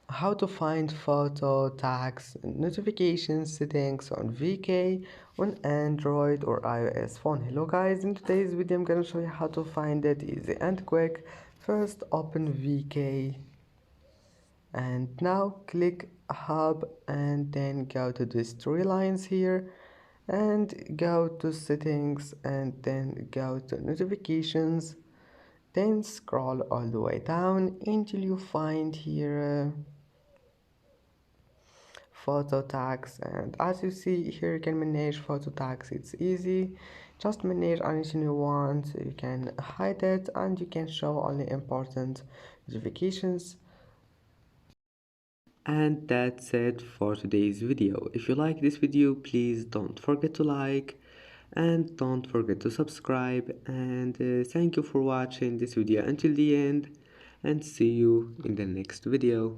how to find photo tags and notification settings on VK on Android or iOS phone. Hello guys, in today's video I'm gonna show you how to find it easy and quick. First open VK and now click hub and then go to the story lines here and go to settings and then go to notifications, then scroll all the way down until you find here photo tags. And as you see here, you can manage photo tags. It's easy, just manage anything you want. You can hide it and you can show only important notifications. And that's it for today's video. If you like this video, please don't forget to like and don't forget to subscribe, and thank you for watching this video until the end, and see you in the next video.